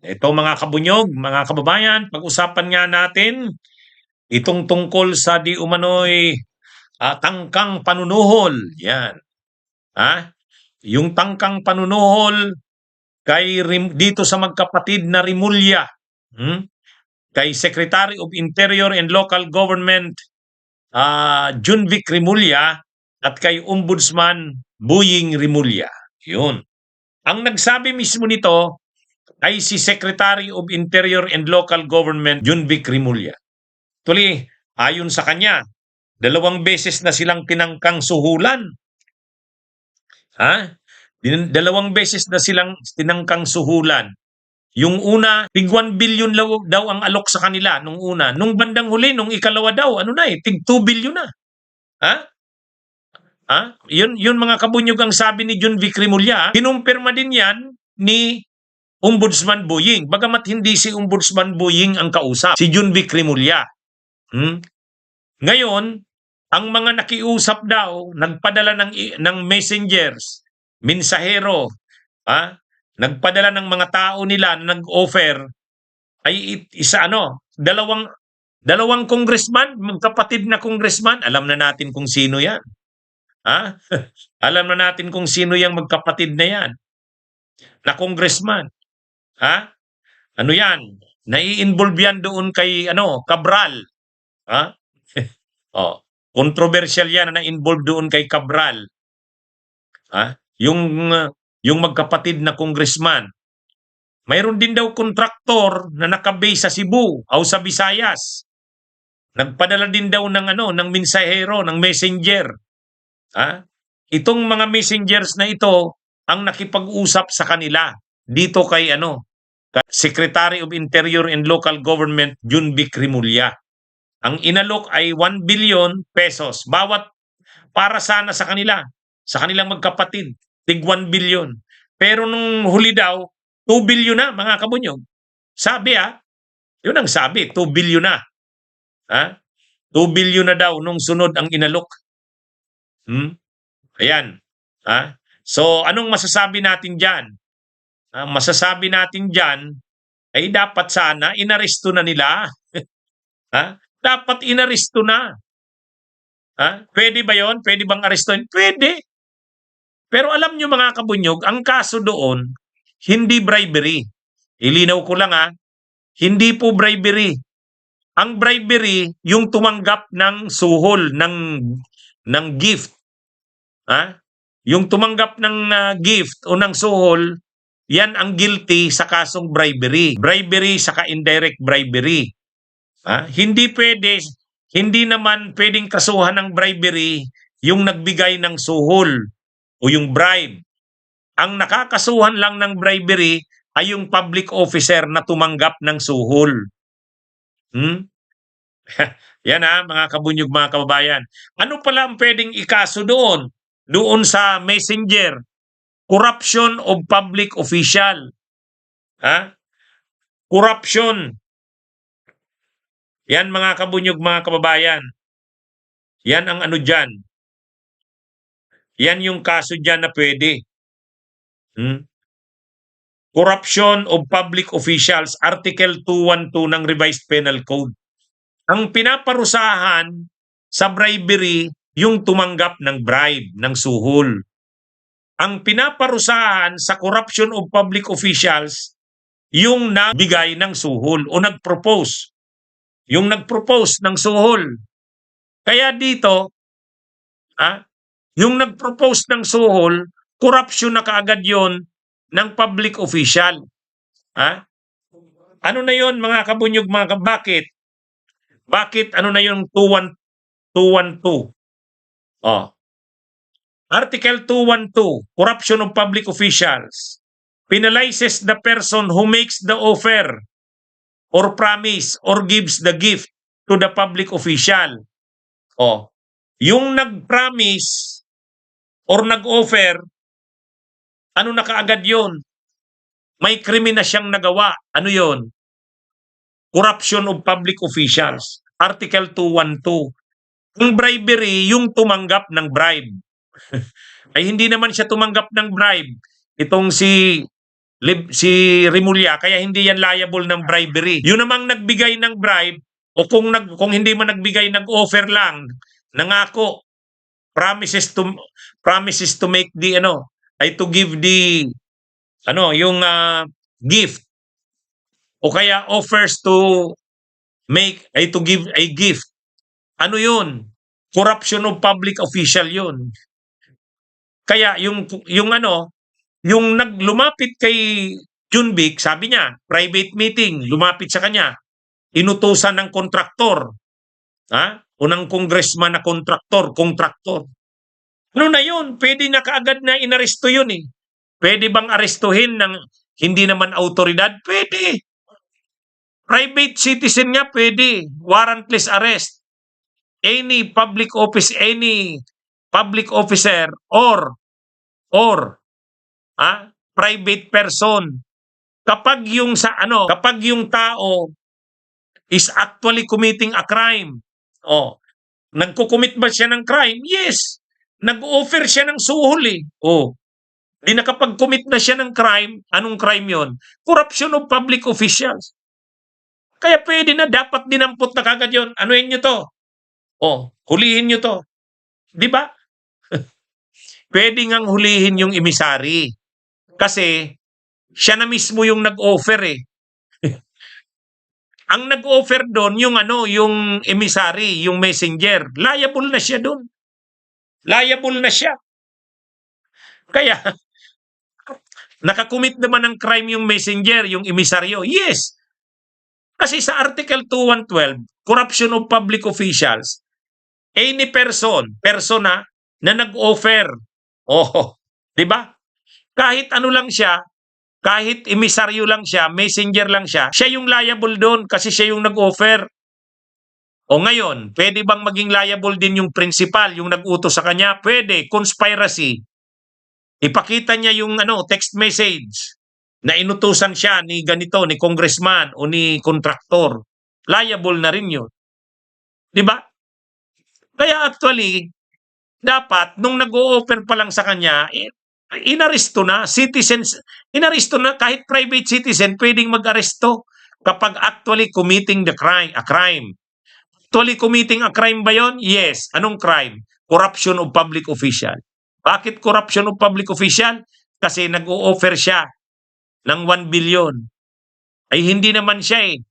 ito mga kabunyog, mga kababayan, pag-usapan nga natin itong tungkol sa di umano'y tangkang panunuhol. Yan. Yung tangkang panunuhol dito sa magkapatid na Rimulya. Kay Secretary of Interior and Local Government Junvic Rimulya at kay Ombudsman Buying Rimulya. Yun. Ang nagsabi mismo nito ay si Secretary of Interior and Local Government Junvic Rimulya. Tuloy, ayon sa kanya, 2 beses na silang tinangkang suhulan. 2 beses na silang tinangkang suhulan. Yung una, tig 1 billion daw ang alok sa kanila nung una. Nung bandang huli, nung ikalawa daw, tig 2 billion na. Yun mga kabunyog ang sabi ni Junvic Rimulya. Kinumpirma din yan ni Ombudsman Buying. Bagamat hindi si Ombudsman Buying ang kausap, si Junvic Rimulya. Ngayon, ang mga nakiusap daw, nagpadala ng messengers, mensahero, nagpadala ng mga tao nila na nag-offer, ay dalawang congressman, magkapatid na congressman. Alam na natin kung sino yan. Alam na natin kung sino yung magkapatid na yan, na congressman. Ano yan? Nai-involve yan doon kay Cabral. Controversial yan na na-involve doon kay Cabral. Yung magkapatid na congressman. Mayroon din daw kontraktor na nakabase sa Cebu o sa Visayas. Nagpadala din daw ng mensahero, ng messenger. Itong mga messengers na ito ang nakipag-usap sa kanila dito kay Secretary of Interior and Local Government Junvic Rimulya. Ang inalok ay 1 billion pesos bawat para sana sa kanilang magkapatid, tig 1 billion. Pero nung huli daw, 2 billion na mga kabunyog. Sabi yun ang sabi, 2 billion na. 2 billion na daw nung sunod ang inalok. Ayan. So anong masasabi natin dyan? Masasabi natin dyan ay dapat sana inaresto na nila. Dapat inaresto na. Pwede ba yon? Pwede bang arestuin? Pwede. Pero alam nyo mga kabunyog, ang kaso doon, hindi bribery. Ilinaw ko lang hindi po bribery. Ang bribery, yung tumanggap ng suhol, ng gift. Yung tumanggap ng gift o ng suhol, yan ang guilty sa kasong bribery. Bribery saka indirect bribery. Hindi naman pwedeng kasuhan ng bribery yung nagbigay ng suhol o yung bribe. Ang nakakasuhan lang ng bribery ay yung public officer na tumanggap ng suhol. Yan mga kabunyog, mga kababayan. Ano pala ang pwedeng ikaso doon? Doon sa messenger, corruption of public official. Corruption. Yan mga kabunyog, mga kababayan. Yan ang dyan. Yan yung kaso dyan na pwede. Corruption of public officials, Article 212 ng Revised Penal Code. Ang pinaparusahan sa bribery, yung tumanggap ng bribe, ng suhol. Ang pinaparusahan sa corruption of public officials, yung nagbigay ng suhol o nag-propose. Yung nag-propose ng suhol. Kaya dito, yung nag-propose ng suhol, corruption na kaagad yon ng public official. Ano na yon mga kabunyog, bakit? Bakit na yung 212? Article 212, corruption of public officials, penalizes the person who makes the offer or promise or gives the gift to the public official. Yung nag-promise or nag-offer, na kaagad yun? May krimen na siyang nagawa. Ano yun? Corruption of public officials. Article 212. Ang bribery, yung tumanggap ng bribe. Ay hindi naman siya tumanggap ng bribe. Itong si si Remulla, kaya hindi yan liable ng bribery. Yun namang nagbigay ng bribe, o kung hindi man nagbigay, nag-offer lang, nangako, promises to make the ay to give the yung gift, o kaya offers to make ay to give a gift. Ano yun? Corruption of public official yun. Kaya yung lumapit kay Junbic, sabi niya, private meeting, lumapit sa kanya, inutusan ng kontraktor, o ng congressman na kontraktor. Ano na yun? Pwede na kaagad na inaresto yun eh. Pwede bang arestuhin ng hindi naman autoridad? Pwede. Private citizen nga pwede. Warrantless arrest. Any public officer or private person, kapag yung tao is actually committing a crime, nagko-commit ba siya ng crime? Yes. Nag-offer siya ng suhol eh. Di nakapag-commit na siya ng crime. Anong crime yon? Corruption of public officials. Kaya pwede na, dapat dinampot na kagad yun. Anuhin nyo to? Hulihin nyo to. Di ba? Pwede ngang hulihin yung emisary. Kasi siya na mismo yung nag-offer eh. Ang nag-offer doon yung emisary, yung messenger. Liable na siya doon. Liable na siya. Kaya nakakumit naman ng crime yung messenger, yung emisaryo. Yes. Kasi sa Article 2112, corruption of public officials, any persona na nag-offer. Di ba? Kahit ano lang siya, kahit emisaryo lang siya, messenger lang siya yung liable doon kasi siya yung nag-offer. Ngayon, pwede bang maging liable din yung principal, yung nag-utos sa kanya? Pwede. Conspiracy. Ipakita niya yung text message na inutusan siya ni ganito, ni congressman o ni kontraktor. Liable na rin yun. Di ba? Kaya actually, dapat nung nag-o-offer pa lang sa kanya, inaresto na. Inaresto na, kahit private citizen pwedeng mag-aresto kapag actually committing a crime. Actually committing a crime ba yon? Yes. Anong crime? Corruption of public official. Bakit corruption of public official? Kasi nag-o-offer siya ng 1 billion. Ay hindi naman siya eh.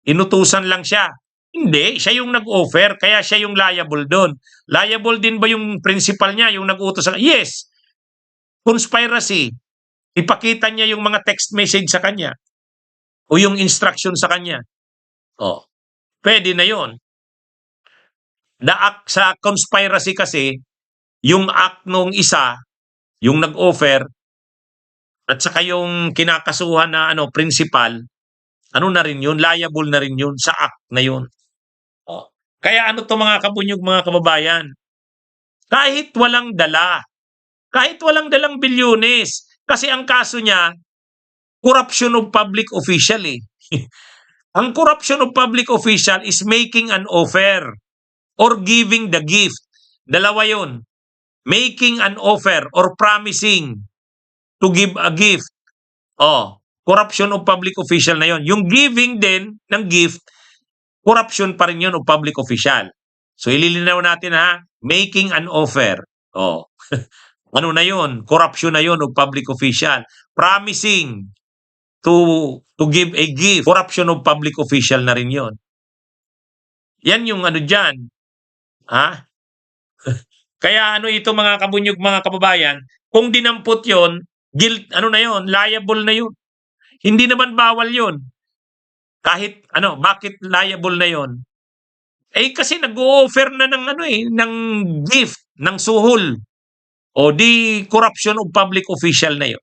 Inutusan lang siya. Hindi, siya yung nag-offer, kaya siya yung liable doon. Liable din ba yung principal niya, yung nag-utos? Yes. Conspiracy. Ipakita niya yung mga text message sa kanya o yung instruction sa kanya. Pwede na yon. The act sa conspiracy kasi, yung act nung isa, yung nag-offer, at saka yung kinakasuhan na principal, na rin yun, liable na rin yun sa act na yun. Kaya to mga kabunyog, mga kababayan, kahit walang dalang bilyones, kasi ang kaso niya, corruption of public official eh. Ang corruption of public official is making an offer or giving the gift. Dalawa yun. Making an offer or promising to give a gift. Corruption of public official na yon. Yung giving din ng gift, corruption pa rin yun of public official. So ililinaw natin making an offer. Ano na yun? Corruption na yun of public official. Promising to give a gift, corruption of public official na rin yun. Yan yung dyan. Kaya ito mga kabunyog, mga kababayan, kung dinampot yon, guilt, na yon, liable na yun. Hindi naman bawal yon. Kahit bakit liable na yon? Kasi nag-o-offer na ng gift, ng suhol. Di corruption of public official na yon.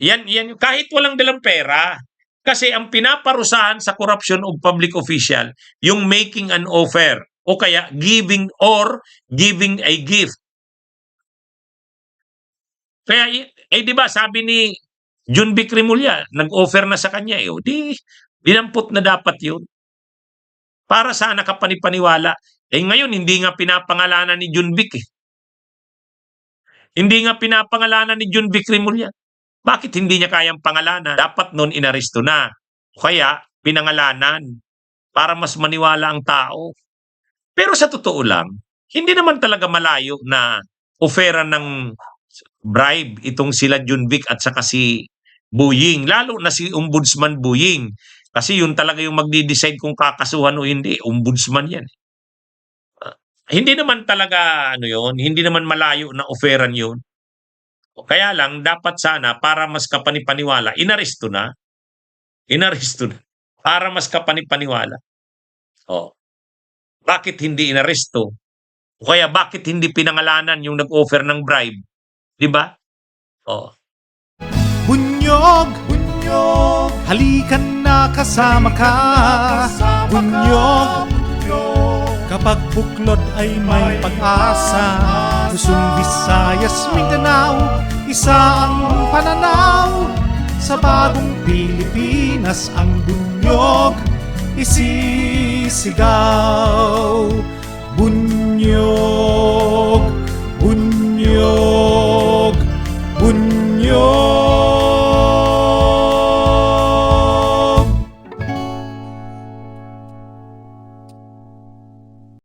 Yan kahit walang dalang pera. Kasi ang pinaparusahan sa corruption of public official, yung making an offer o kaya giving a gift. Kaya di ba sabi ni Junbic Remulla, nag-offer na sa kanya dinampot na dapat yun. Para sana kapanipaniwala. Ngayon hindi nga pinapangalanan ni Junbic eh. Hindi nga pinapangalanan ni John Vic Remulla. Bakit hindi niya kayang pangalanan? Dapat nun inaresto na. O kaya, pinangalanan para mas maniwala ang tao. Pero sa totoo lang, hindi naman talaga malayo na oferan ng bribe itong sila John Vic at saka si Buying. Lalo na si Ombudsman Buying. Kasi yun talaga yung magdi-decide kung kakasuhan o hindi. Ombudsman yan. Hindi naman talaga hindi naman malayo na oferan yun. O kaya lang, dapat sana para mas kapanipaniwala, inaresto na. Inaresto na. Para mas kapanipaniwala. O, bakit hindi inaresto? O kaya bakit hindi pinangalanan yung nag-offer ng bribe? Di ba? O. Bunyog, bunyog, halikan na kasama ka. Bunyog, kapag buklod ay may pag-asa. Luzon, Visayas, Mindanao, isa ang pananaw. Sa bagong Pilipinas ang bunyog isisigaw. Bunyog.